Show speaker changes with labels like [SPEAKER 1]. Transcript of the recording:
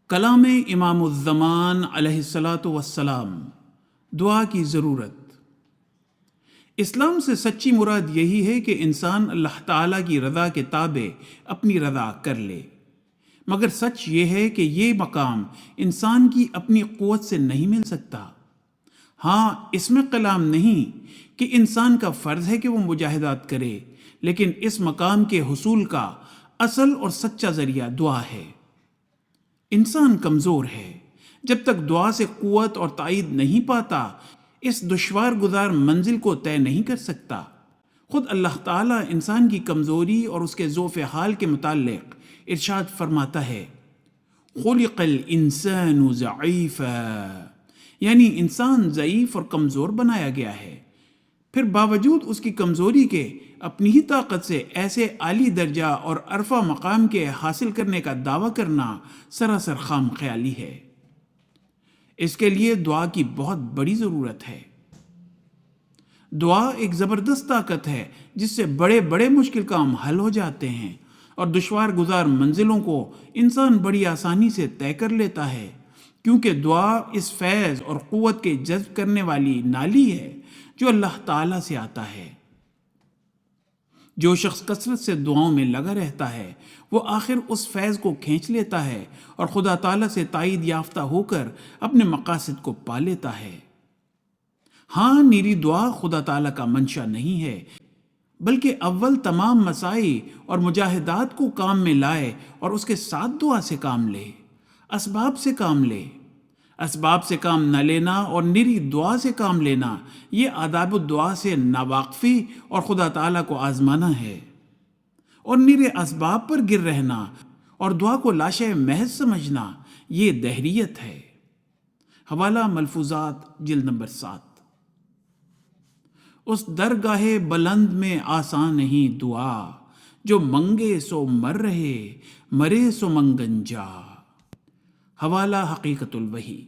[SPEAKER 1] کلام امام الزمان علیہ الصلاۃ والسلام، دعا کی ضرورت۔ اسلام سے سچی مراد یہی ہے کہ انسان اللہ تعالیٰ کی رضا کے تابع اپنی رضا کر لے، مگر سچ یہ ہے کہ یہ مقام انسان کی اپنی قوت سے نہیں مل سکتا۔ ہاں، اس میں کلام نہیں کہ انسان کا فرض ہے کہ وہ مجاہدات کرے، لیکن اس مقام کے حصول کا اصل اور سچا ذریعہ دعا ہے۔ انسان کمزور ہے، جب تک دعا سے قوت اور تائید نہیں پاتا اس دشوار گزار منزل کو طے نہیں کر سکتا۔ خود اللہ تعالیٰ انسان کی کمزوری اور اس کے ضعف حال کے متعلق ارشاد فرماتا ہے، خلق الانسان ضعیفا، یعنی انسان ضعیف اور کمزور بنایا گیا ہے۔ پھر باوجود اس کی کمزوری کے اپنی ہی طاقت سے ایسے عالی درجہ اور عرفہ مقام کے حاصل کرنے کا دعویٰ کرنا سراسر خام خیالی ہے۔ اس کے لیے دعا کی بہت بڑی ضرورت ہے۔ دعا ایک زبردست طاقت ہے جس سے بڑے بڑے مشکل کام حل ہو جاتے ہیں اور دشوار گزار منزلوں کو انسان بڑی آسانی سے طے کر لیتا ہے، کیونکہ دعا اس فیض اور قوت کے جذب کرنے والی نالی ہے جو اللہ تعالیٰ سے آتا ہے۔ جو شخص کثرت سے دعاؤں میں لگا رہتا ہے وہ آخر اس فیض کو کھینچ لیتا ہے اور خدا تعالیٰ سے تائید یافتہ ہو کر اپنے مقاصد کو پا لیتا ہے۔ ہاں، میری دعا خدا تعالیٰ کا منشا نہیں ہے، بلکہ اول تمام مساعی اور مجاہدات کو کام میں لائے اور اس کے ساتھ دعا سے کام لے، اسباب سے کام لے۔ اسباب سے کام نہ لینا اور نری دعا سے کام لینا، یہ آداب الدعا سے ناواقفی اور خدا تعالیٰ کو آزمانا ہے، اور نرے اسباب پر گر رہنا اور دعا کو لاشے محض سمجھنا، یہ دہریت ہے۔ حوالہ ملفوظات جلد نمبر 7۔ اس درگاہ بلند میں آسان نہیں دعا، جو منگے سو مر رہے، مرے سو منگن جا۔ حوالہ حقیقت الوحی۔